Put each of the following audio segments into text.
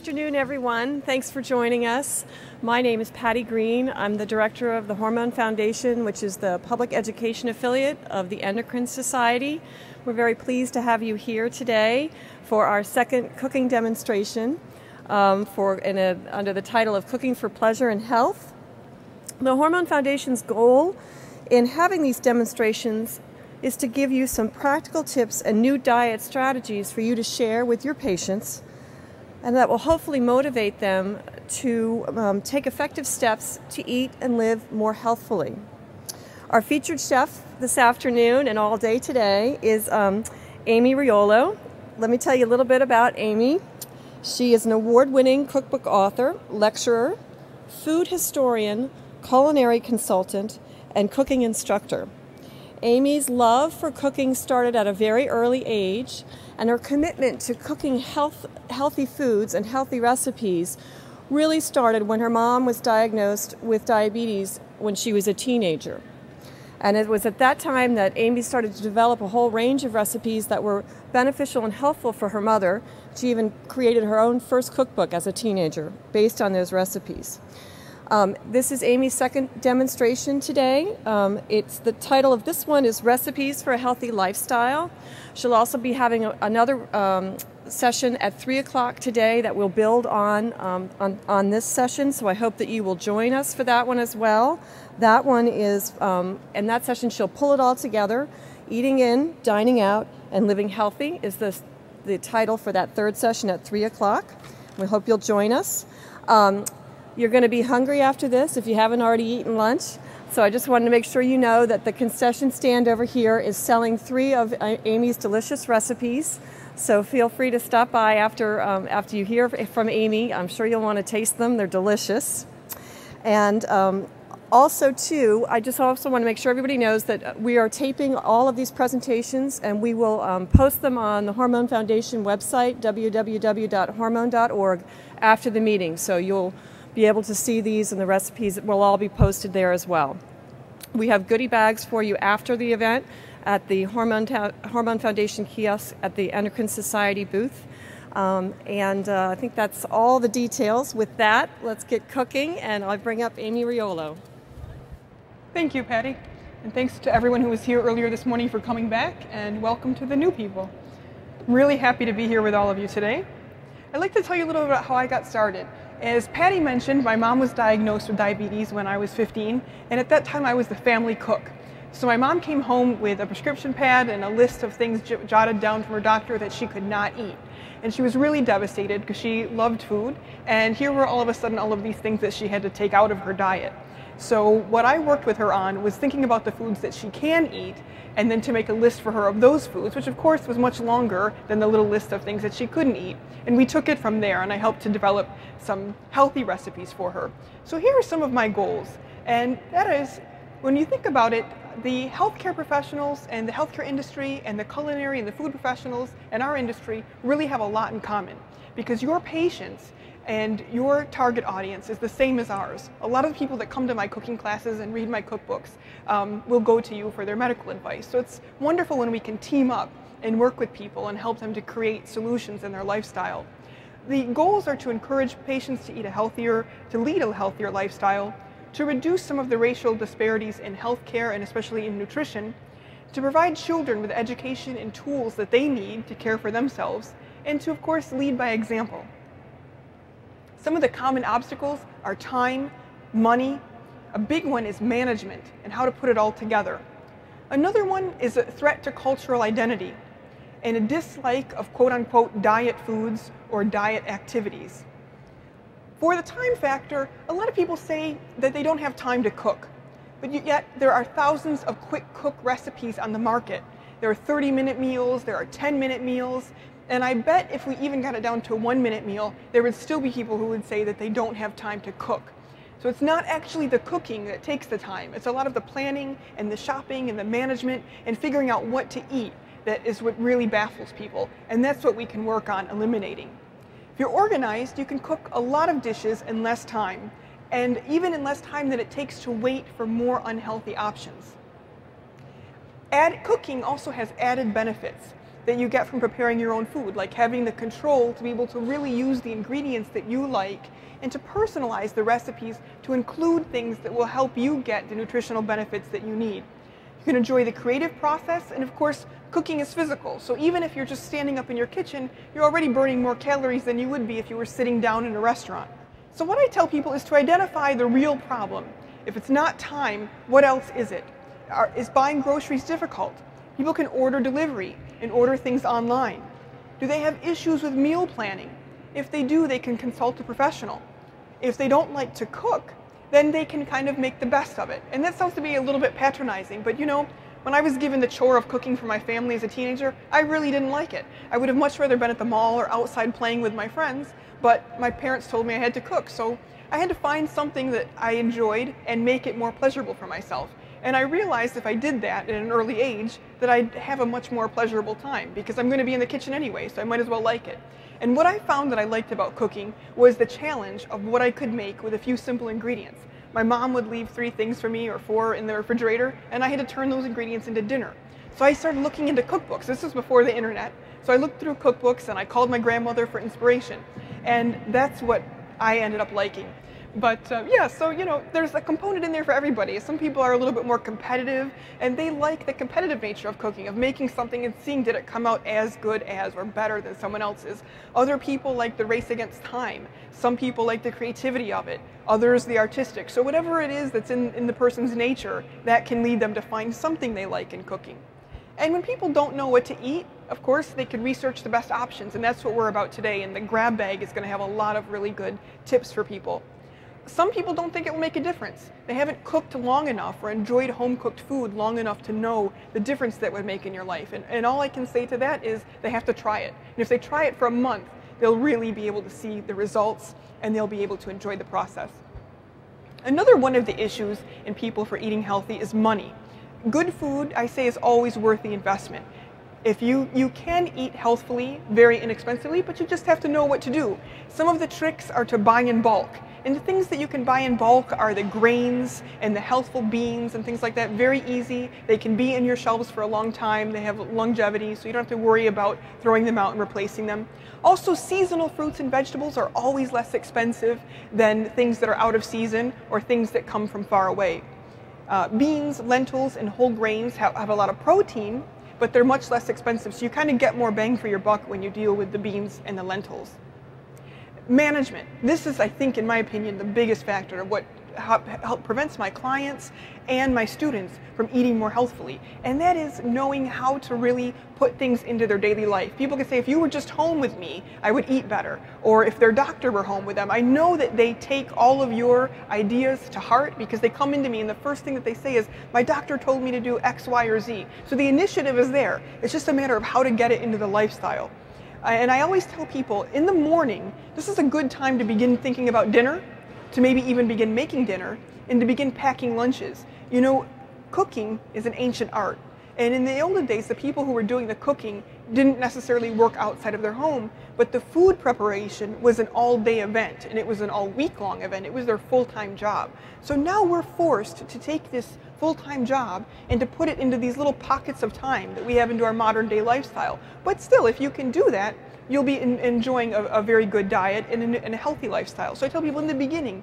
afternoon, everyone. Thanks for joining us. My name is Patty Green. I'm the director of the Hormone Foundation, which is the public education affiliate of the Endocrine Society. We're very pleased to have you here today for our second cooking demonstration under the title of Cooking for Pleasure and Health. The Hormone Foundation's goal in having these demonstrations is to give you some practical tips and new diet strategies for you to share with your patients, and that will hopefully motivate them to take effective steps to eat and live more healthfully. Our featured chef this afternoon and all day today is Amy Riolo. Let me tell you a little bit about Amy. She is an award-winning cookbook author, lecturer, food historian, culinary consultant, and cooking instructor. Amy's love for cooking started at a very early age, and her commitment to cooking healthy foods and healthy recipes really started when her mom was diagnosed with diabetes when she was a teenager. And it was at that time that Amy started to develop a whole range of recipes that were beneficial and helpful for her mother. She even created her own first cookbook as a teenager based on those recipes. This is Amy's second demonstration today. The title of this one is Recipes for a Healthy Lifestyle. She'll also be having another session at 3 o'clock today that will build on this session, so I hope that you will join us for that one as well. That one is, in that session she'll pull it all together. Eating in, dining out, and living healthy is the title for that third session at 3 o'clock. We hope you'll join us. You're going to be hungry after this if you haven't already eaten lunch. So I just wanted to make sure you know that the concession stand over here is selling 3 of Amy's delicious recipes. So feel free to stop by after you hear from Amy. I'm sure you'll want to taste them. They're delicious. And also, too, I just also want to make sure everybody knows that we are taping all of these presentations, and we will post them on the Hormone Foundation website, www.hormone.org, after the meeting. So you'll be able to see these, and the recipes will all be posted there as well. We have goodie bags for you after the event at the Hormone Foundation kiosk at the Endocrine Society booth. I think that's all the details. With that, let's get cooking, and I'll bring up Amy Riolo. Thank you, Patty. And thanks to everyone who was here earlier this morning for coming back, and welcome to the new people. I'm really happy to be here with all of you today. I'd like to tell you a little bit about how I got started. As Patty mentioned, my mom was diagnosed with diabetes when I was 15, and at that time I was the family cook. So my mom came home with a prescription pad and a list of things jotted down from her doctor that she could not eat. And she was really devastated because she loved food, and here were all of a sudden all of these things that she had to take out of her diet. So what I worked with her on was thinking about the foods that she can eat, and then to make a list for her of those foods, which of course was much longer than the little list of things that she couldn't eat. And we took it from there, and I helped to develop some healthy recipes for her. So here are some of my goals, and that is, when you think about it, the healthcare professionals and the healthcare industry and the culinary and the food professionals and our industry really have a lot in common, because your patients and your target audience is the same as ours. A lot of the people that come to my cooking classes and read my cookbooks will go to you for their medical advice. So it's wonderful when we can team up and work with people and help them to create solutions in their lifestyle. The goals are to encourage patients to lead a healthier lifestyle, to reduce some of the racial disparities in healthcare and especially in nutrition, to provide children with education and tools that they need to care for themselves, and to, of course, lead by example. Some of the common obstacles are time, money. A big one is management and how to put it all together. Another one is a threat to cultural identity and a dislike of quote-unquote diet foods or diet activities. For the time factor, a lot of people say that they don't have time to cook, but yet there are thousands of quick cook recipes on the market. There are 30-minute meals, there are 10-minute meals, and I bet if we even got it down to a 1-minute meal, there would still be people who would say that they don't have time to cook. So it's not actually the cooking that takes the time. It's a lot of the planning and the shopping and the management and figuring out what to eat that is what really baffles people. And that's what we can work on eliminating. If you're organized, you can cook a lot of dishes in less time, and even in less time than it takes to wait for more unhealthy options. Cooking also has added benefits. that you get from preparing your own food, like having the control to be able to really use the ingredients that you like and to personalize the recipes to include things that will help you get the nutritional benefits that you need. You can enjoy the creative process, and of course, cooking is physical. So even if you're just standing up in your kitchen, you're already burning more calories than you would be if you were sitting down in a restaurant. So what I tell people is to identify the real problem. If it's not time, what else is it? Is buying groceries difficult? People can order delivery and order things online. Do they have issues with meal planning? If they do, they can consult a professional. If they don't like to cook, then they can kind of make the best of it. And that sounds to be a little bit patronizing, but you know, when I was given the chore of cooking for my family as a teenager, I really didn't like it. I would have much rather been at the mall or outside playing with my friends, but my parents told me I had to cook, so I had to find something that I enjoyed and make it more pleasurable for myself. And I realized if I did that at an early age, that I'd have a much more pleasurable time, because I'm going to be in the kitchen anyway, so I might as well like it. And what I found that I liked about cooking was the challenge of what I could make with a few simple ingredients. My mom would leave 3 things for me or 4 in the refrigerator, and I had to turn those ingredients into dinner. So I started looking into cookbooks. This was before the internet. So I looked through cookbooks and I called my grandmother for inspiration. And that's what I ended up liking. But yeah, so you know, there's a component in there for everybody. Some people are a little bit more competitive, and they like the competitive nature of cooking, of making something and seeing did it come out as good as or better than someone else's. Other people like the race against time. Some people like the creativity of it. Others the artistic. So whatever it is that's in the person's nature, that can lead them to find something they like in cooking. And when people don't know what to eat, of course, they can research the best options, and that's what we're about today. And the grab bag is going to have a lot of really good tips for people. Some people don't think it will make a difference. They haven't cooked long enough or enjoyed home-cooked food long enough to know the difference that would make in your life. And all I can say to that is they have to try it. And if they try it for a month, they'll really be able to see the results and they'll be able to enjoy the process. Another one of the issues in people for eating healthy is money. Good food, I say, is always worth the investment. If you can eat healthfully, very inexpensively, but you just have to know what to do. Some of the tricks are to buy in bulk. And the things that you can buy in bulk are the grains and the healthful beans and things like that. Very easy. They can be in your shelves for a long time. They have longevity, so you don't have to worry about throwing them out and replacing them. Also, seasonal fruits and vegetables are always less expensive than things that are out of season or things that come from far away. Beans, lentils, and whole grains have a lot of protein, but they're much less expensive, so you kind of get more bang for your buck when you deal with the beans and the lentils. Management. This is, I think, in my opinion, the biggest factor of what prevents my clients and my students from eating more healthfully. And that is knowing how to really put things into their daily life. People can say, if you were just home with me, I would eat better. Or if their doctor were home with them. I know that they take all of your ideas to heart because they come into me and the first thing that they say is, my doctor told me to do X, Y, or Z. So the initiative is there. It's just a matter of how to get it into the lifestyle. And I always tell people, in the morning, this is a good time to begin thinking about dinner, to maybe even begin making dinner, and to begin packing lunches. You know, cooking is an ancient art. And in the olden days, the people who were doing the cooking didn't necessarily work outside of their home, but the food preparation was an all-day event, and it was an all-week-long event. It was their full-time job. So now we're forced to take this full-time job and to put it into these little pockets of time that we have into our modern-day lifestyle. But still, if you can do that, you'll be enjoying a very good diet and a healthy lifestyle. So I tell people in the beginning,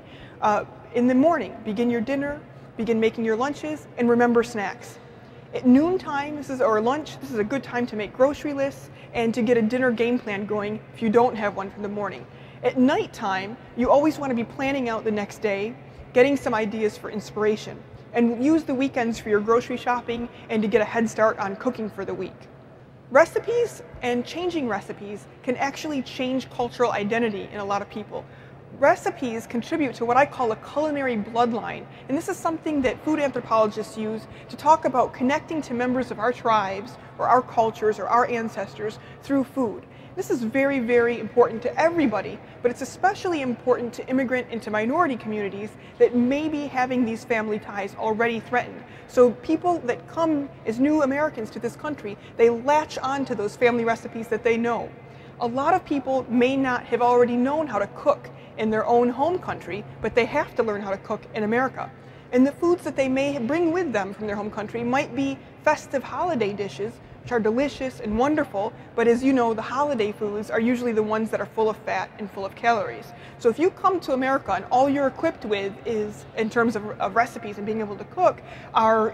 in the morning, begin your dinner, begin making your lunches, and remember snacks. At noontime, or lunch, this is a good time to make grocery lists and to get a dinner game plan going if you don't have one from the morning. At nighttime, you always want to be planning out the next day, getting some ideas for inspiration, and use the weekends for your grocery shopping and to get a head start on cooking for the week. Recipes and changing recipes can actually change cultural identity in a lot of people. Recipes contribute to what I call a culinary bloodline, and this is something that food anthropologists use to talk about connecting to members of our tribes or our cultures or our ancestors through food. This is very, very important to everybody, but it's especially important to immigrant and to minority communities that may be having these family ties already threatened. So people that come as new Americans to this country, they latch on to those family recipes that they know. A lot of people may not have already known how to cook in their own home country, but they have to learn how to cook in America. And the foods that they may bring with them from their home country might be festive holiday dishes, which are delicious and wonderful, but as you know, the holiday foods are usually the ones that are full of fat and full of calories. So if you come to America and all you're equipped with is, in terms of recipes and being able to cook, are,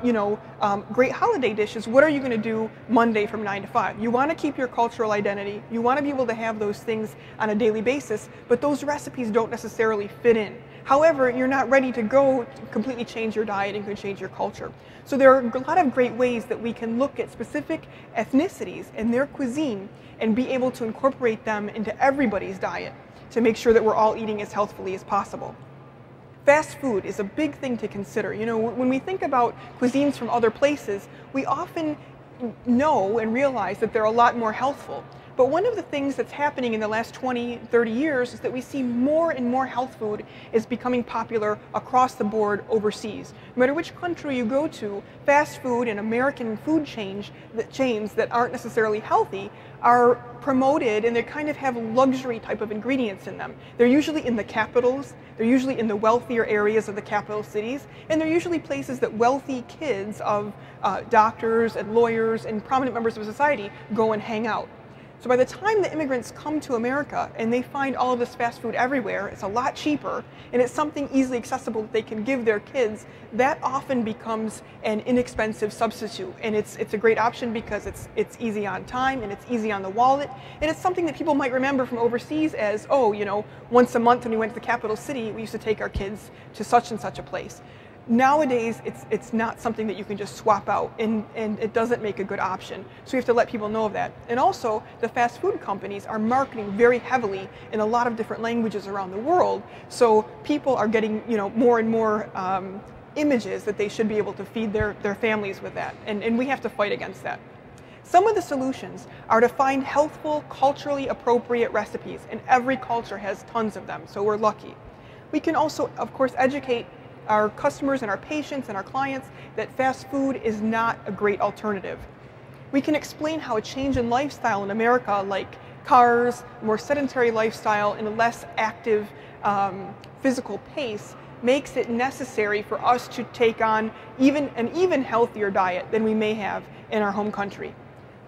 great holiday dishes, what are you going to do Monday from 9 to 5? You want to keep your cultural identity, you want to be able to have those things on a daily basis, but those recipes don't necessarily fit in. However, you're not ready to go completely change your diet and change your culture. So there are a lot of great ways that we can look at specific ethnicities and their cuisine and be able to incorporate them into everybody's diet to make sure that we're all eating as healthfully as possible. Fast food is a big thing to consider. When we think about cuisines from other places, we often know and realize that they're a lot more healthful. But one of the things that's happening in the last 20, 30 years is that we see more and more health food is becoming popular across the board overseas. No matter which country you go to, fast food and American food chains that aren't necessarily healthy are promoted, and they kind of have luxury type of ingredients in them. They're usually in the capitals, they're usually in the wealthier areas of the capital cities, and they're usually places that wealthy kids of doctors and lawyers and prominent members of society go and hang out. So by the time the immigrants come to America and they find all of this fast food everywhere, it's a lot cheaper, and it's something easily accessible that they can give their kids, that often becomes an inexpensive substitute. And it's a great option because it's easy on time and it's easy on the wallet, and it's something that people might remember from overseas as, once a month when we went to the capital city, we used to take our kids to such and such a place. Nowadays, it's not something that you can just swap out, and it doesn't make a good option. So we have to let people know of that. And also, the fast food companies are marketing very heavily in a lot of different languages around the world. So people are getting, more and more images that they should be able to feed their families with that. And we have to fight against that. Some of the solutions are to find healthful, culturally appropriate recipes, and every culture has tons of them, so we're lucky. We can also, of course, educate our customers and our patients and our clients that fast food is not a great alternative. We can explain how a change in lifestyle in America, like cars, more sedentary lifestyle, and a less active physical pace, makes it necessary for us to take on an even healthier diet than we may have in our home country.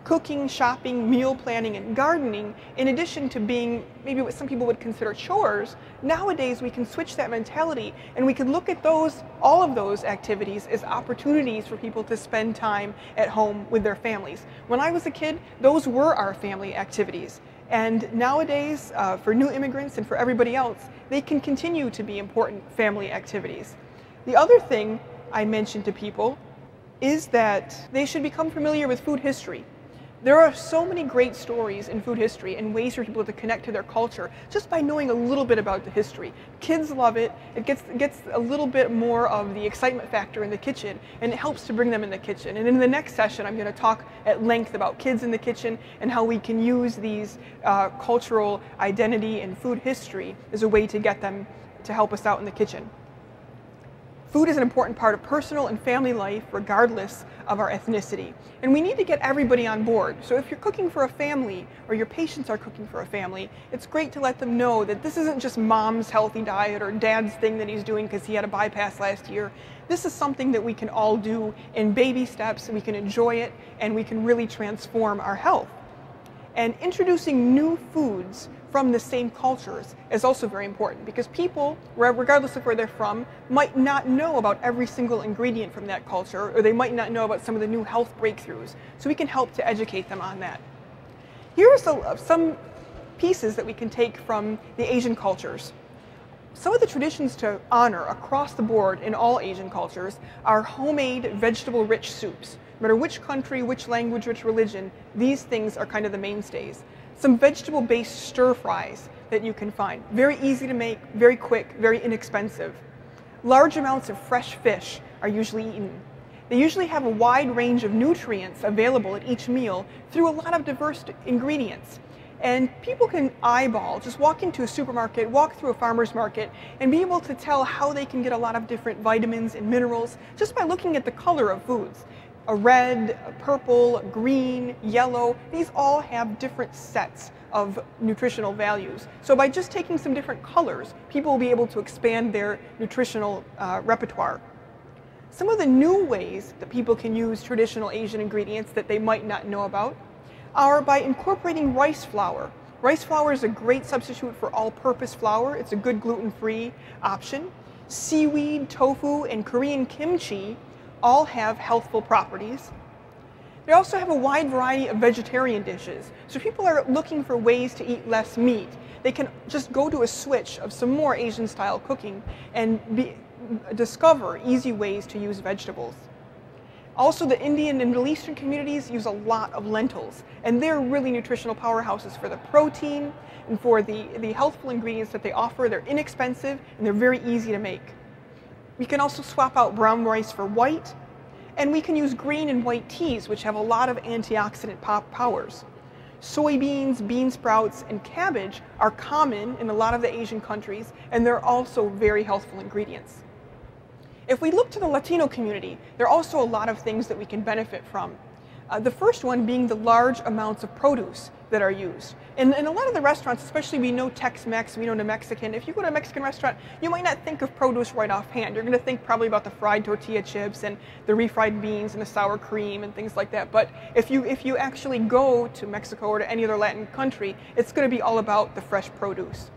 Cooking, shopping, meal planning, and gardening, in addition to being maybe what some people would consider chores, nowadays we can switch that mentality and we can look at all of those activities as opportunities for people to spend time at home with their families. When I was a kid, those were our family activities. And nowadays, for new immigrants and for everybody else, they can continue to be important family activities. The other thing I mention to people is that they should become familiar with food history. There are so many great stories in food history and ways for people to connect to their culture just by knowing a little bit about the history. Kids love it. It gets a little bit more of the excitement factor in the kitchen, and it helps to bring them in the kitchen. And in the next session, I'm going to talk at length about kids in the kitchen and how we can use these cultural identity and food history as a way to get them to help us out in the kitchen. Food is an important part of personal and family life regardless of our ethnicity. And we need to get everybody on board. So if you're cooking for a family or your patients are cooking for a family, it's great to let them know that this isn't just mom's healthy diet or dad's thing that he's doing because he had a bypass last year. This is something that we can all do in baby steps, and we can enjoy it, and we can really transform our health. And introducing new foods from the same cultures is also very important, because people, regardless of where they're from, might not know about every single ingredient from that culture, or they might not know about some of the new health breakthroughs. So we can help to educate them on that. Here are some pieces that we can take from the Asian cultures. Some of the traditions to honor across the board in all Asian cultures are homemade vegetable-rich soups. No matter which country, which language, which religion, these things are kind of the mainstays. Some vegetable-based stir-fries that you can find. Very easy to make, very quick, very inexpensive. Large amounts of fresh fish are usually eaten. They usually have a wide range of nutrients available at each meal through a lot of diverse ingredients. And people can eyeball, just walk into a supermarket, walk through a farmer's market, and be able to tell how they can get a lot of different vitamins and minerals just by looking at the color of foods. A red, a purple, a green, yellow, these all have different sets of nutritional values. So by just taking some different colors, people will be able to expand their nutritional repertoire. Some of the new ways that people can use traditional Asian ingredients that they might not know about are by incorporating rice flour. Rice flour is a great substitute for all-purpose flour. It's a good gluten-free option. Seaweed, tofu, and Korean kimchi all have healthful properties. They also have a wide variety of vegetarian dishes. So if people are looking for ways to eat less meat, they can just go to a switch of some more Asian-style cooking and discover easy ways to use vegetables. Also, the Indian and Middle Eastern communities use a lot of lentils, and they're really nutritional powerhouses for the protein and for the healthful ingredients that they offer. They're inexpensive and they're very easy to make. We can also swap out brown rice for white, and we can use green and white teas, which have a lot of antioxidant powers. Soybeans, bean sprouts, and cabbage are common in a lot of the Asian countries, and they're also very healthful ingredients. If we look to the Latino community, there are also a lot of things that we can benefit from. The first one being the large amounts of produce that are used. In a lot of the restaurants, especially we know Tex-Mex, we know the Mexican, if you go to a Mexican restaurant, you might not think of produce right offhand. You're going to think probably about the fried tortilla chips and the refried beans and the sour cream and things like that. But if you actually go to Mexico or to any other Latin country, it's going to be all about the fresh produce.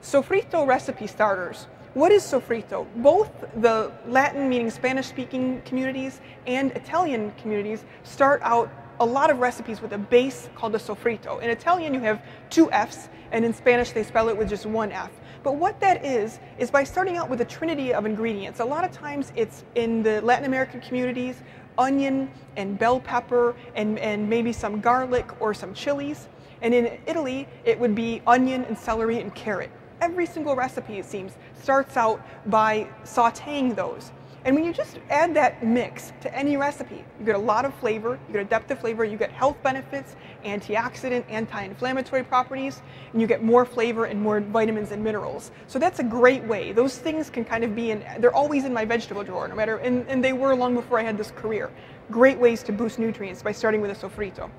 Sofrito recipe starters. What is sofrito? Both the Latin, meaning Spanish-speaking communities, and Italian communities start out a lot of recipes with a base called a sofrito. In Italian, you have 2 F's, and in Spanish, they spell it with just 1 F. But what that is by starting out with a trinity of ingredients. A lot of times, it's in the Latin American communities, onion and bell pepper and maybe some garlic or some chilies. And in Italy, it would be onion and celery and carrot. Every single recipe, it seems, starts out by sautéing those. And when you just add that mix to any recipe, you get a lot of flavor, you get a depth of flavor, you get health benefits, antioxidant, anti-inflammatory properties, and you get more flavor and more vitamins and minerals. So that's a great way. Those things can kind of be they're always in my vegetable drawer, no matter, and they were long before I had this career. Great ways to boost nutrients by starting with a sofrito.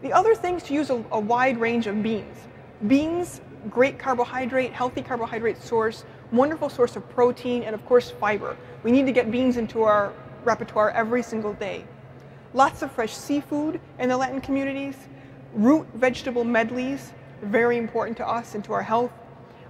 The other things to use a wide range of beans. Beans, great carbohydrate, healthy carbohydrate source, wonderful source of protein, and of course fiber. We need to get beans into our repertoire every single day. Lots of fresh seafood in the Latin communities. Root vegetable medleys, very important to us and to our health.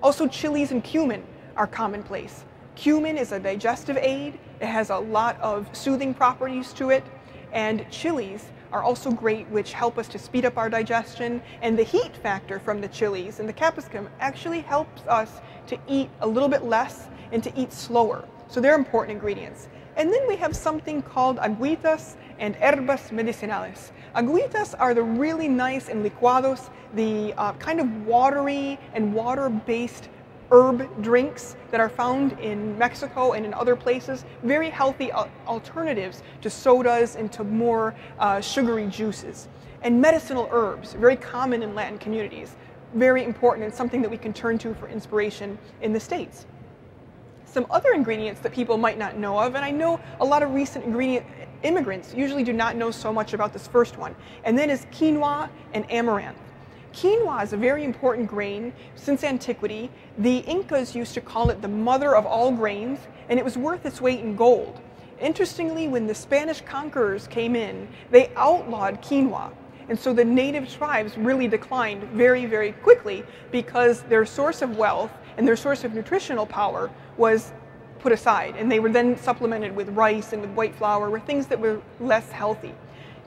Also, chilies and cumin are commonplace. Cumin is a digestive aid. It has a lot of soothing properties to it. And chilies are also great, which help us to speed up our digestion. And the heat factor from the chilies and the capsicum actually helps us to eat a little bit less and to eat slower. So they're important ingredients. And then we have something called agüitas and herbas medicinales. Agüitas are the really nice and licuados, the kind of watery and water-based herb drinks that are found in Mexico and in other places. Very healthy alternatives to sodas and to more sugary juices. And medicinal herbs, very common in Latin communities. Very important and something that we can turn to for inspiration in the States. Some other ingredients that people might not know of, and I know a lot of recent immigrants usually do not know so much about this first one, and that is quinoa and amaranth. Quinoa is a very important grain since antiquity. The Incas used to call it the mother of all grains, and it was worth its weight in gold. Interestingly, when the Spanish conquerors came in, they outlawed quinoa. And so the native tribes really declined very, very quickly because their source of wealth and their source of nutritional power was put aside. And they were then supplemented with rice and with white flour, with things that were less healthy.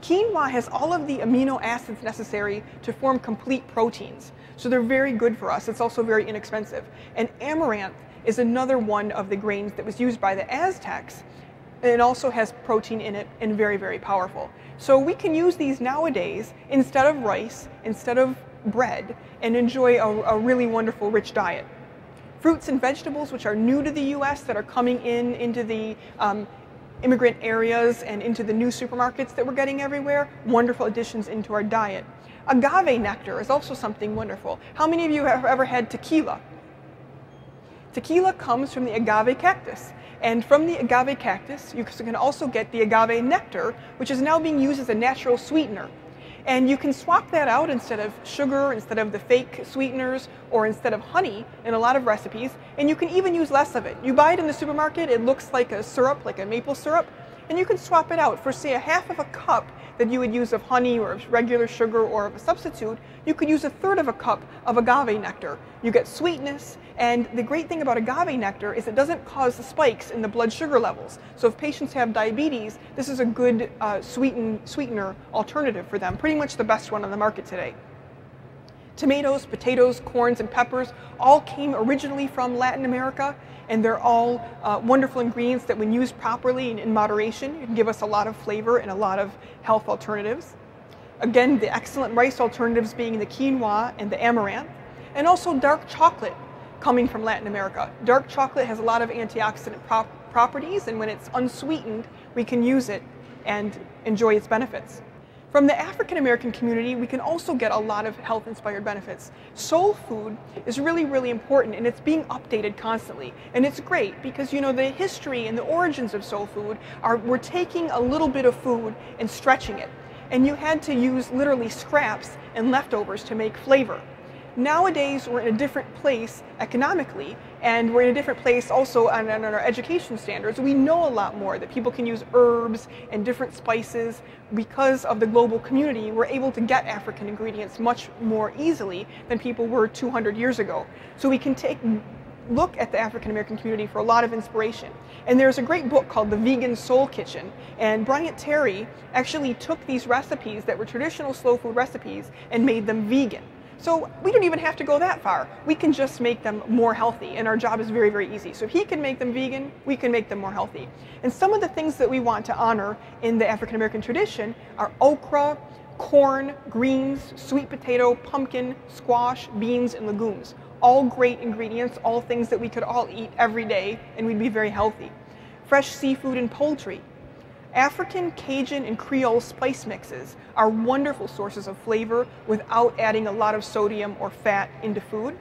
Quinoa has all of the amino acids necessary to form complete proteins. So they're very good for us. It's also very inexpensive. And amaranth is another one of the grains that was used by the Aztecs. It also has protein in it and very, very powerful. So we can use these nowadays instead of rice, instead of bread, and enjoy a really wonderful, rich diet. Fruits and vegetables, which are new to the US, that are coming into the immigrant areas and into the new supermarkets that we're getting everywhere, wonderful additions into our diet. Agave nectar is also something wonderful. How many of you have ever had tequila? Tequila comes from the agave cactus. And from the agave cactus, you can also get the agave nectar, which is now being used as a natural sweetener. And you can swap that out instead of sugar, instead of the fake sweeteners, or instead of honey in a lot of recipes, and you can even use less of it. You buy it in the supermarket, it looks like a syrup, like a maple syrup, and you can swap it out for, say, a half of a cup that you would use of honey or of regular sugar or of a substitute. You could use a third of a cup of agave nectar. You get sweetness, and the great thing about agave nectar is it doesn't cause the spikes in the blood sugar levels. So if patients have diabetes, this is a good sweetener alternative for them, pretty much the best one on the market today. Tomatoes, potatoes, corns, and peppers all came originally from Latin America, and they're all wonderful ingredients that when used properly and in moderation can give us a lot of flavor and a lot of health alternatives. Again, the excellent rice alternatives being the quinoa and the amaranth, and also dark chocolate coming from Latin America. Dark chocolate has a lot of antioxidant properties, and when it's unsweetened, we can use it and enjoy its benefits. From the African American community, we can also get a lot of health-inspired benefits. Soul food is really, really important, and it's being updated constantly. And it's great because, you know, the history and the origins of soul food we're taking a little bit of food and stretching it. And you had to use literally scraps and leftovers to make flavor. Nowadays, we're in a different place economically, and we're in a different place also on our education standards. We know a lot more that people can use herbs and different spices. Because of the global community, we're able to get African ingredients much more easily than people were 200 years ago. So we can look at the African American community for a lot of inspiration. And there's a great book called The Vegan Soul Kitchen, and Bryant Terry actually took these recipes that were traditional slow food recipes and made them vegan. So we don't even have to go that far. We can just make them more healthy, and our job is very, very easy. So if he can make them vegan, we can make them more healthy. And some of the things that we want to honor in the African American tradition are okra, corn, greens, sweet potato, pumpkin, squash, beans, and legumes. All great ingredients, all things that we could all eat every day, and we'd be very healthy. Fresh seafood and poultry. African, Cajun, and Creole spice mixes are wonderful sources of flavor without adding a lot of sodium or fat into food.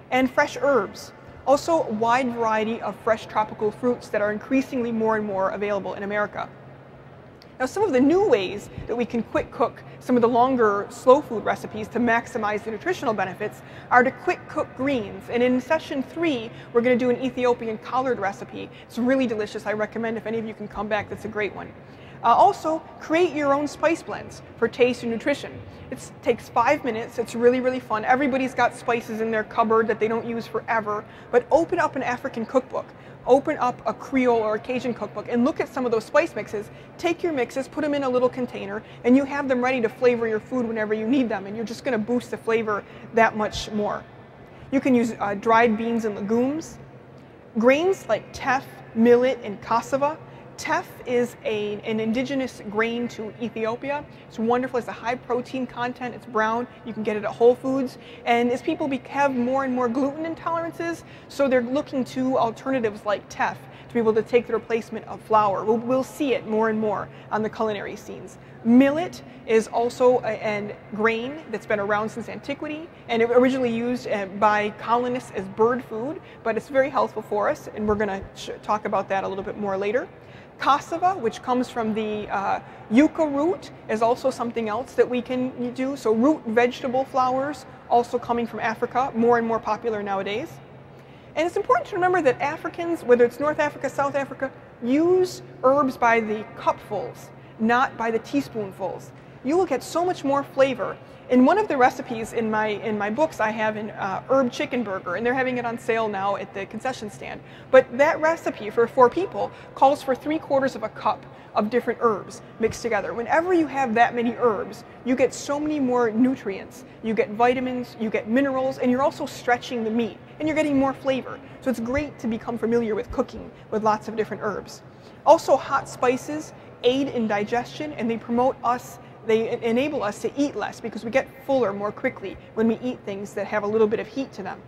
And fresh herbs. Also, a wide variety of fresh tropical fruits that are increasingly more and more available in America. Now, some of the new ways that we can quick cook some of the longer slow food recipes to maximize the nutritional benefits are to quick cook greens. And in session 3, we're going to do an Ethiopian collard recipe. It's really delicious. I recommend if any of you can come back, that's a great one. Also, create your own spice blends for taste and nutrition. It takes 5 minutes. It's really, really fun. Everybody's got spices in their cupboard that they don't use forever, but open up an African cookbook. Open up a Creole or a Cajun cookbook and look at some of those spice mixes. Take your mixes, put them in a little container, and you have them ready to flavor your food whenever you need them, and you're just going to boost the flavor that much more. You can use dried beans and legumes. Grains like teff, millet, and cassava. Teff is an indigenous grain to Ethiopia. It's wonderful. It's a high protein content. It's brown. You can get it at Whole Foods. And as people have more and more gluten intolerances, so they're looking to alternatives like teff to be able to take the replacement of flour. We'll see it more and more on the culinary scenes. Millet is also a grain that's been around since antiquity, and it originally used by colonists as bird food, but it's very healthful for us, and we're going to talk about that a little bit more later. Cassava, which comes from the yucca root, is also something else that we can do. So root vegetable flours, also coming from Africa, more and more popular nowadays. And it's important to remember that Africans, whether it's North Africa, South Africa, use herbs by the cupfuls, not by the teaspoonfuls. You will get so much more flavor. In one of the recipes in my books, I have an herb chicken burger, and they're having it on sale now at the concession stand. But that recipe for 4 people calls for 3/4 of a cup of different herbs mixed together. Whenever you have that many herbs, you get so many more nutrients. You get vitamins, you get minerals, and you're also stretching the meat, and you're getting more flavor. So it's great to become familiar with cooking with lots of different herbs. Also, hot spices aid in digestion, and they enable us to eat less because we get fuller more quickly when we eat things that have a little bit of heat to them.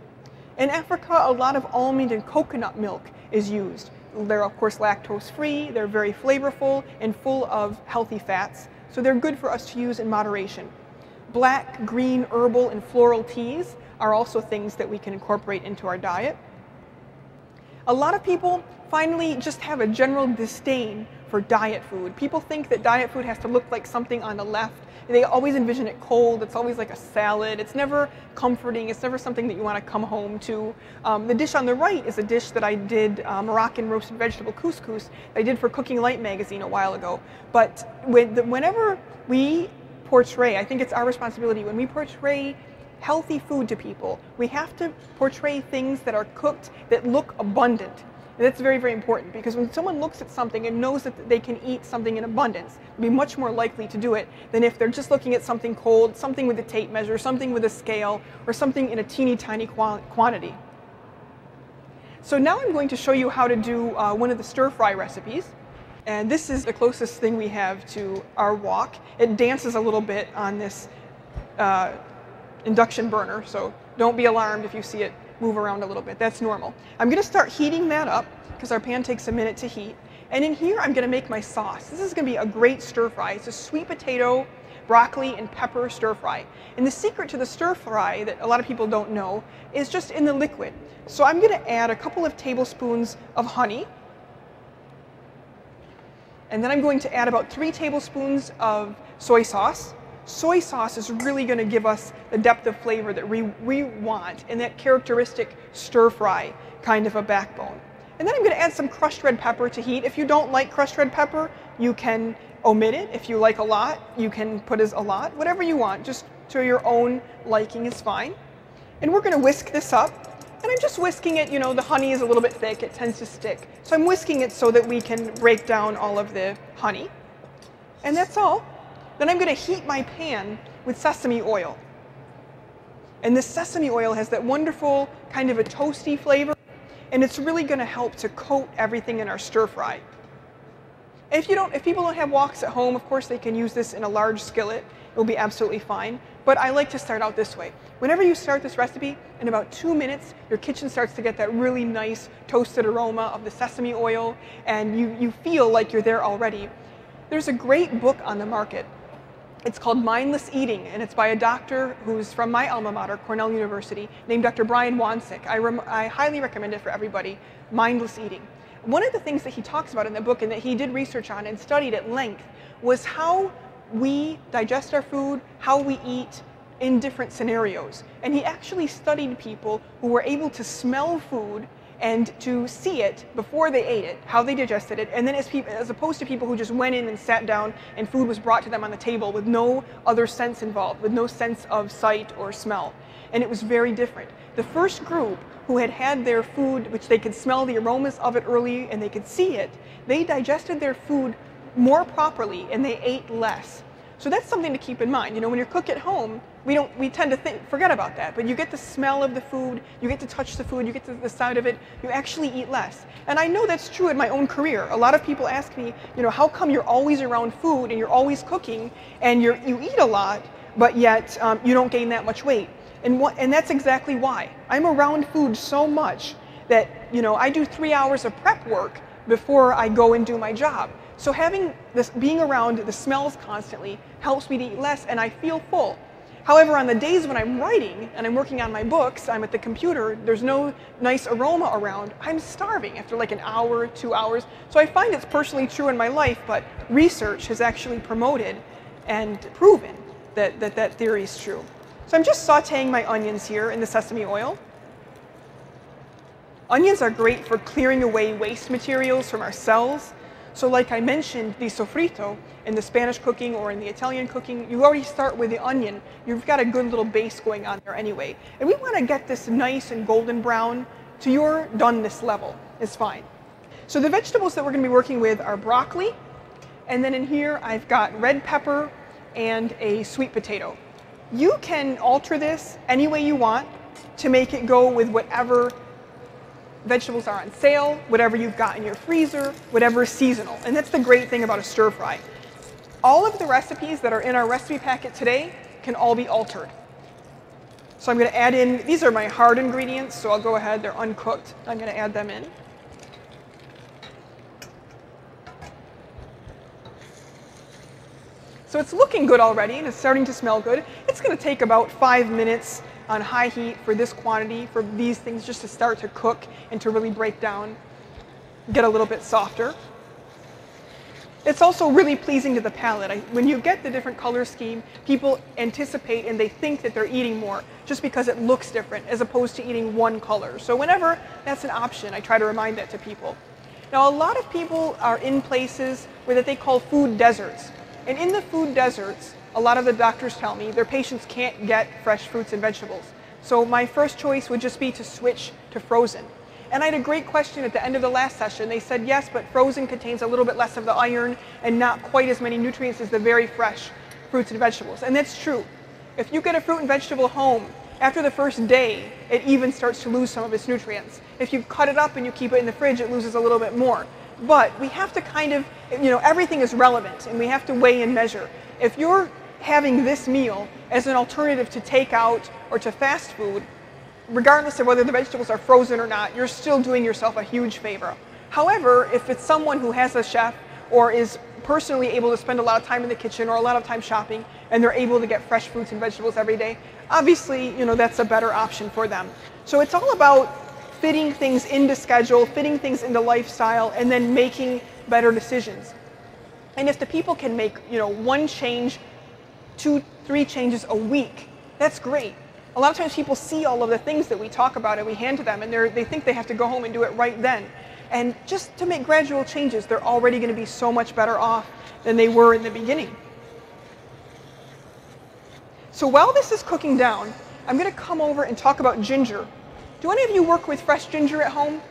In Africa, a lot of almond and coconut milk is used. They're of course lactose free, they're very flavorful and full of healthy fats, so they're good for us to use in moderation. Black, green, herbal, and floral teas are also things that we can incorporate into our diet. A lot of people finally just have a general disdain for diet food. People think that diet food has to look like something on the left. They always envision it cold. It's always like a salad. It's never comforting. It's never something that you want to come home to. The dish on the right is a dish that I did, Moroccan roasted vegetable couscous, that I did for Cooking Light magazine a while ago. But whenever we portray, I think it's our responsibility, when we portray healthy food to people, we have to portray things that are cooked that look abundant. And that's very, very important, because when someone looks at something and knows that they can eat something in abundance, they'll be much more likely to do it than if they're just looking at something cold, something with a tape measure, something with a scale, or something in a teeny tiny quantity. So now I'm going to show you how to do one of the stir-fry recipes. And this is the closest thing we have to our wok. It dances a little bit on this induction burner, so don't be alarmed if you see it move around a little bit. That's normal. I'm going to start heating that up because our pan takes a minute to heat. And in here, I'm going to make my sauce. This is going to be a great stir fry. It's a sweet potato, broccoli, and pepper stir fry. And the secret to the stir fry that a lot of people don't know is just in the liquid. So I'm going to add a couple of tablespoons of honey. And then I'm going to add about 3 tablespoons of soy sauce. Soy sauce is really going to give us the depth of flavor that we want in that characteristic stir-fry kind of a backbone. And then I'm going to add some crushed red pepper to heat. If you don't like crushed red pepper, you can omit it. If you like a lot, you can put as a lot. Whatever you want, just to your own liking is fine. And we're going to whisk this up. And I'm just whisking it, the honey is a little bit thick, it tends to stick. So I'm whisking it so that we can break down all of the honey. And that's all. Then I'm going to heat my pan with sesame oil. And this sesame oil has that wonderful kind of a toasty flavor, and it's really going to help to coat everything in our stir fry. And if people don't have woks at home, of course they can use this in a large skillet. It will be absolutely fine. But I like to start out this way. Whenever you start this recipe, in about 2 minutes, your kitchen starts to get that really nice toasted aroma of the sesame oil, and you feel like you're there already. There's a great book on the market. It's called Mindless Eating, and it's by a doctor who's from my alma mater, Cornell University, named Dr. Brian Wansink. I highly recommend it for everybody, Mindless Eating. One of the things that he talks about in the book and that he did research on and studied at length was how we digest our food, how we eat in different scenarios. And he actually studied people who were able to smell food and to see it before they ate it, how they digested it, and then as opposed to people who just went in and sat down and food was brought to them on the table with no other sense involved, with no sense of sight or smell. And it was very different. The first group who had their food, which they could smell the aromas of it early and they could see it, they digested their food more properly and they ate less. So that's something to keep in mind. When you cook at home, we tend to forget about that, but you get the smell of the food, you get to touch the food, you get to the side of it, you actually eat less. And I know that's true in my own career. A lot of people ask me, how come you're always around food and you're always cooking and you eat a lot, but yet you don't gain that much weight? And that's exactly why. I'm around food so much that, I do 3 hours of prep work before I go and do my job. So being around the smells constantly helps me to eat less, and I feel full. However, on the days when I'm writing and I'm working on my books, I'm at the computer, there's no nice aroma around, I'm starving after like an hour, 2 hours. So I find it's personally true in my life, but research has actually promoted and proven that theory is true. So I'm just sauteing my onions here in the sesame oil. Onions are great for clearing away waste materials from our cells. So like I mentioned, the sofrito in the Spanish cooking or in the Italian cooking, you already start with the onion. You've got a good little base going on there anyway. And we want to get this nice and golden brown to your doneness level. It's fine. So the vegetables that we're going to be working with are broccoli, and then in here I've got red pepper and a sweet potato. You can alter this any way you want to make it go with whatever vegetables are on sale, whatever you've got in your freezer, whatever is seasonal. And that's the great thing about a stir fry. All of the recipes that are in our recipe packet today can all be altered. So I'm going to add in, these are my hard ingredients, so I'll go ahead, they're uncooked. I'm going to add them in. So it's looking good already, and it's starting to smell good. It's going to take about 5 minutes on high heat for this quantity, for these things just to start to cook and to really break down, get a little bit softer. It's also really pleasing to the palate. When you get the different color scheme, people anticipate and they think that they're eating more just because it looks different as opposed to eating one color. So whenever that's an option, I try to remind that to people. Now, a lot of people are in places where that they call food deserts. And in the food deserts, a lot of the doctors tell me their patients can't get fresh fruits and vegetables. So my first choice would just be to switch to frozen. And I had a great question at the end of the last session. They said, yes, but frozen contains a little bit less of the iron and not quite as many nutrients as the very fresh fruits and vegetables. And that's true. If you get a fruit and vegetable home, after the first day, it even starts to lose some of its nutrients. If you cut it up and you keep it in the fridge, it loses a little bit more. But we have to kind of, everything is relevant and we have to weigh and measure. If you're having this meal as an alternative to takeout or to fast food, regardless of whether the vegetables are frozen or not, you're still doing yourself a huge favor. However, if it's someone who has a chef or is personally able to spend a lot of time in the kitchen or a lot of time shopping and they're able to get fresh fruits and vegetables every day, obviously, that's a better option for them. So it's all about fitting things into schedule, fitting things into lifestyle, and then making better decisions. And if the people can make, one change, 2, 3 changes a week, that's great. A lot of times people see all of the things that we talk about and we hand to them and they think they have to go home and do it right then. And just to make gradual changes, they're already going to be so much better off than they were in the beginning. So while this is cooking down, I'm going to come over and talk about ginger. Do any of you work with fresh ginger at home?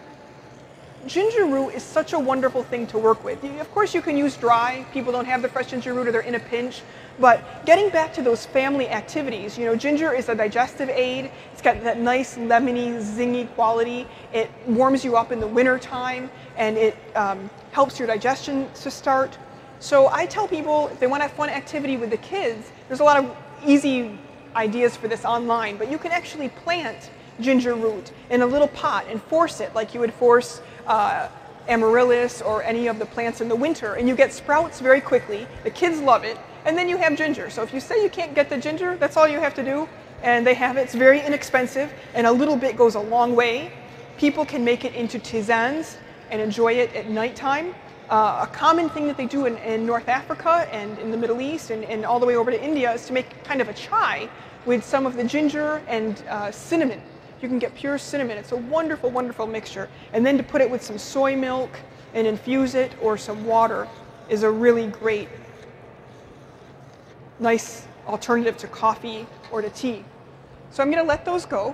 Ginger root is such a wonderful thing to work with. Of course, you can use dry. People don't have the fresh ginger root or they're in a pinch. But getting back to those family activities, ginger is a digestive aid. It's got that nice lemony, zingy quality. It warms you up in the winter time and it helps your digestion to start. So I tell people if they want to have fun activity with the kids, there's a lot of easy ideas for this online, but you can actually plant ginger root in a little pot and force it like you would force amaryllis or any of the plants in the winter, and you get sprouts very quickly. The kids love it, and then you have ginger. So if you say you can't get the ginger, that's all you have to do, and they have it. It's very inexpensive, and a little bit goes a long way. People can make it into tisanes and enjoy it at nighttime. A common thing that they do in North Africa and in the Middle East and all the way over to India is to make kind of a chai with some of the ginger and cinnamon. You can get pure cinnamon. It's a wonderful, wonderful mixture. And then to put it with some soy milk and infuse it or some water is a really great, nice alternative to coffee or to tea. So I'm going to let those go.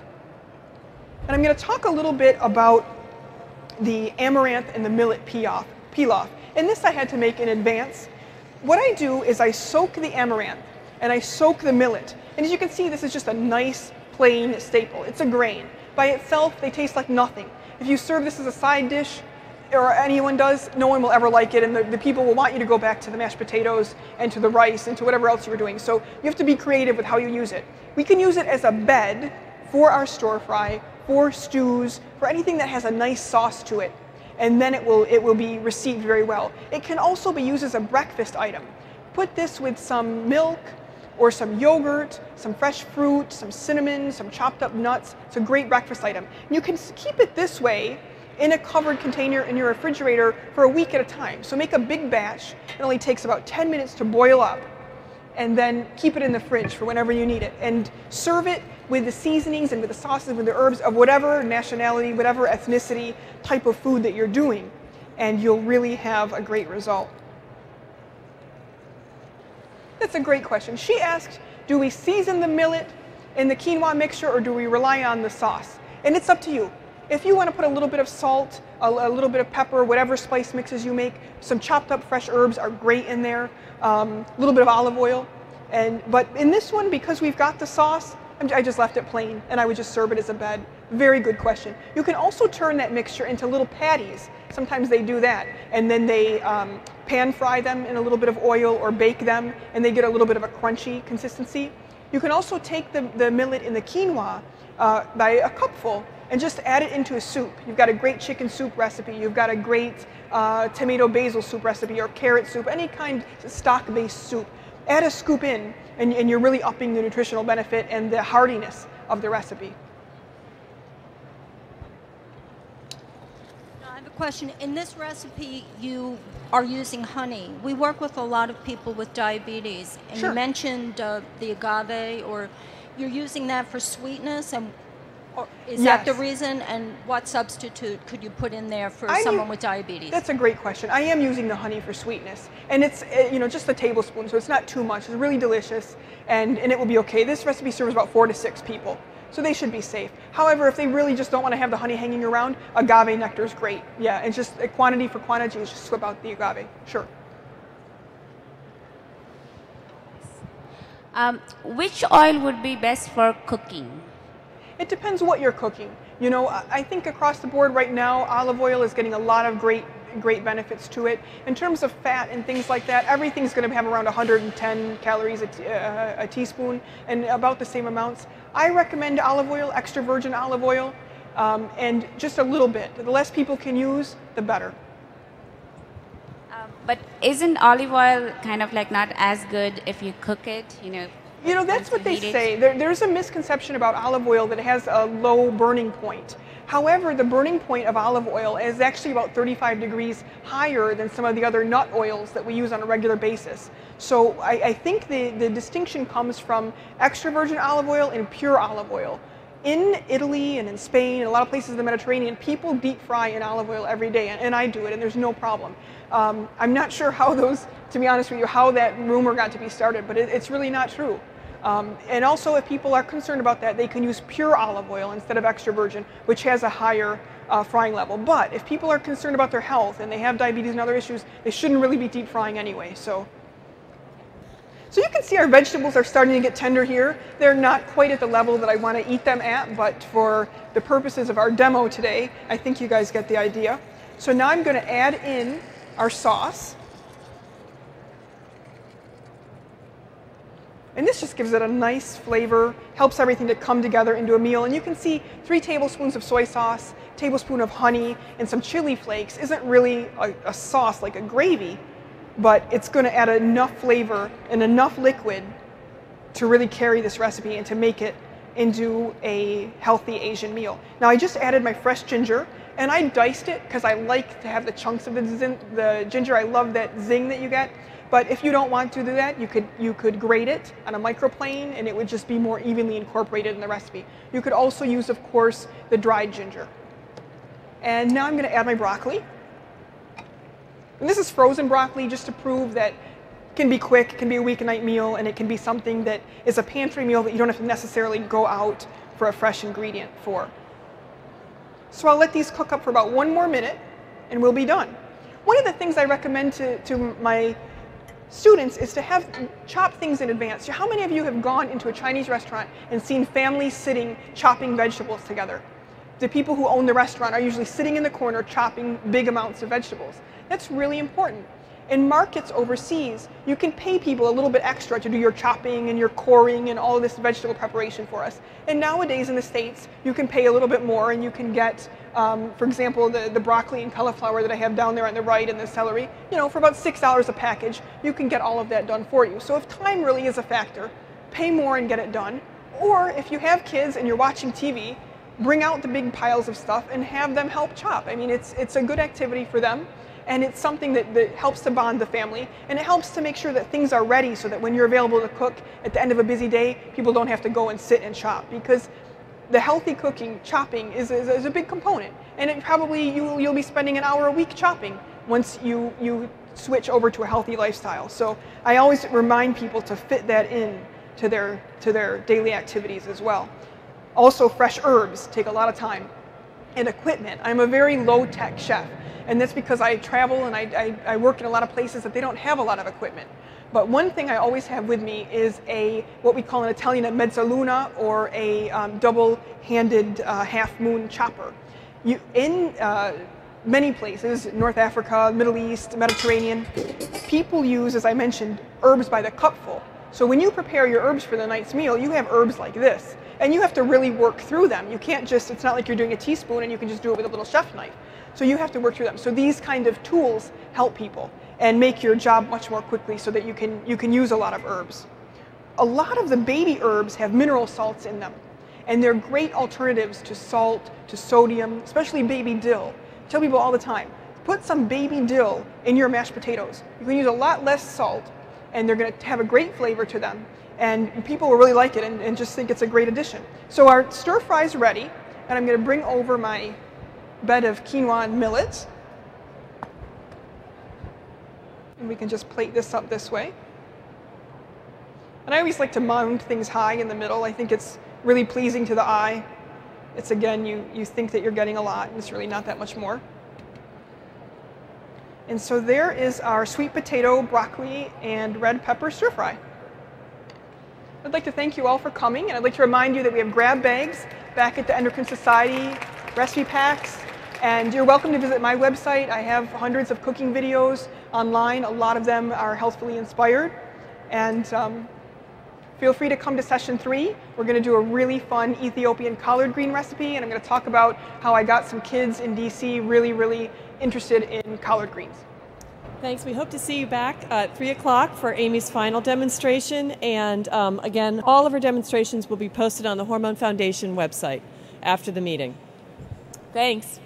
And I'm going to talk a little bit about the amaranth and the millet pilaf. And this I had to make in advance. What I do is I soak the amaranth and I soak the millet. And as you can see, this is just a nice plain staple. It's a grain. By itself, they taste like nothing. If you serve this as a side dish, or anyone does, no one will ever like it, and the people will want you to go back to the mashed potatoes and to the rice and to whatever else you were doing. So you have to be creative with how you use it. We can use it as a bed for our stir fry, for stews, for anything that has a nice sauce to it, and then it will be received very well. It can also be used as a breakfast item. Put this with some milk, or some yogurt, some fresh fruit, some cinnamon, some chopped up nuts. It's a great breakfast item. And you can keep it this way in a covered container in your refrigerator for a week at a time. So make a big batch. It only takes about 10 minutes to boil up. And then keep it in the fridge for whenever you need it. And serve it with the seasonings and with the sauces, with the herbs of whatever nationality, whatever ethnicity type of food that you're doing. And you'll really have a great result. That's a great question. She asked, do we season the millet in the quinoa mixture or do we rely on the sauce? And it's up to you. If you want to put a little bit of salt, a little bit of pepper, whatever spice mixes you make, some chopped up fresh herbs are great in there, a little bit of olive oil. But in this one, because we've got the sauce, I just left it plain and I would just serve it as a bed. Very good question. You can also turn that mixture into little patties. Sometimes they do that. And then they pan fry them in a little bit of oil or bake them and they get a little bit of a crunchy consistency. You can also take the millet in the quinoa by a cupful and just add it into a soup. You've got a great chicken soup recipe. You've got a great tomato basil soup recipe or carrot soup, any kind of stock-based soup. Add a scoop in and you're really upping the nutritional benefit and the heartiness of the recipe. I have a Question, in this recipe you are using honey. We work with a lot of people with diabetes, and Sure. you mentioned the agave, or you're using that for sweetness, and or is that the Yes. reason? And what substitute could you put in there for I someone mean, with diabetes? That's a great question. I am using the honey for sweetness, and it's just a tablespoon, so it's not too much. It's really delicious, and it will be okay. This recipe serves about 4 to 6 people, so they should be safe. However, if they really just don't want to have the honey hanging around, agave nectar is great. Yeah, it's just a quantity for quantity. Just swip out the agave. Sure. Which oil would be best for cooking? It depends what you're cooking. You know, I think across the board right now, olive oil is getting a lot of great benefits to it. In terms of fat and things like that, everything's going to have around 110 calories a teaspoon, and about the same amounts. I recommend olive oil, extra virgin olive oil, and just a little bit. The less people can use, the better. But isn't olive oil kind of like not as good if you cook it? You know, that's what they say. There's a misconception about olive oil that it has a low burning point. However, the burning point of olive oil is actually about 35 degrees higher than some of the other nut oils that we use on a regular basis. So I think the distinction comes from extra virgin olive oil and pure olive oil. In Italy and in Spain and a lot of places in the Mediterranean, people deep fry in olive oil every day, and I do it, and there's no problem. I'm not sure to be honest with you, how that rumor got to be started, but it's really not true. And also, if people are concerned about that, they can use pure olive oil instead of extra virgin, which has a higher frying level. But if people are concerned about their health and they have diabetes and other issues, they shouldn't really be deep frying anyway. So you can see our vegetables are starting to get tender here. They're not quite at the level that I want to eat them at, but for the purposes of our demo today, I think you guys get the idea. So now I'm going to add in our sauce. And this just gives it a nice flavor, helps everything to come together into a meal. And you can see 3 tablespoons of soy sauce, tablespoon of honey, and some chili flakes isn't really a sauce like a gravy, but it's going to add enough flavor and enough liquid to really carry this recipe and to make it into a healthy Asian meal. Now I just added my fresh ginger, and I diced it because I like to have the chunks of the ginger. I love that zing that you get. But if you don't want to do that, you could grate it on a microplane, and it would just be more evenly incorporated in the recipe. You could also use, of course, the dried ginger. And now I'm going to add my broccoli. And this is frozen broccoli, just to prove that it can be quick, it can be a weeknight meal, and it can be something that is a pantry meal that you don't have to necessarily go out for a fresh ingredient for. So I'll let these cook up for about 1 more minute, and we'll be done. One of the things I recommend to my students is to have chop things in advance. How many of you have gone into a Chinese restaurant and seen families sitting chopping vegetables together? The people who own the restaurant are usually sitting in the corner chopping big amounts of vegetables. That's really important. In markets overseas, you can pay people a little bit extra to do your chopping and your coring and all of this vegetable preparation for us. And nowadays in the States, you can pay a little bit more, and you can get, for example, the broccoli and cauliflower that I have down there on the right, and the celery, for about $6 a package, you can get all of that done for you. So if time really is a factor, pay more and get it done. Or if you have kids and you're watching TV, bring out the big piles of stuff and have them help chop. I mean, it's a good activity for them. And it's something that helps to bond the family, and it helps to make sure that things are ready so that when you're available to cook at the end of a busy day, people don't have to go and sit and chop, because the healthy cooking, chopping, is a big component. And it probably you'll be spending an hour a week chopping once you switch over to a healthy lifestyle. So I always remind people to fit that in to their daily activities as well. Also, fresh herbs take a lot of time. And equipment. I'm a very low-tech chef. And that's because I travel and I work in a lot of places that they don't have a lot of equipment. But one thing I always have with me is what we call in Italian a mezzaluna, or a double-handed half-moon chopper. In many places, North Africa, Middle East, Mediterranean, people use, as I mentioned, herbs by the cupful. So when you prepare your herbs for the night's meal, you have herbs like this. And you have to really work through them. You can't just, it's not like you're doing a teaspoon and you can just do it with a little chef knife. So you have to work through them. So these kind of tools help people and make your job much more quickly so that you can use a lot of herbs. A lot of the baby herbs have mineral salts in them. And they're great alternatives to salt, to sodium, especially baby dill. tell people all the time, put some baby dill in your mashed potatoes. You can use a lot less salt, and they're going to have a great flavor to them. And people will really like it and just think it's a great addition. So our stir fry is ready, and I'm going to bring over my bed of quinoa and millet. And we can just plate this up this way. And I always like to mound things high in the middle. I think it's really pleasing to the eye. It's, again, you think that you're getting a lot, and it's really not that much more. And so there is our sweet potato, broccoli, and red pepper stir fry. I'd like to thank you all for coming, and I'd like to remind you that we have grab bags back at the Endocrine Society, recipe packs, and you're welcome to visit my website. I have hundreds of cooking videos online. A lot of them are healthfully inspired. And feel free to come to session 3. We're going to do a really fun Ethiopian collard green recipe, and I'm going to talk about how I got some kids in DC really interested in collard greens. Thanks. We hope to see you back at 3 o'clock for Amy's final demonstration. And again, all of her demonstrations will be posted on the Hormone Foundation website after the meeting. Thanks.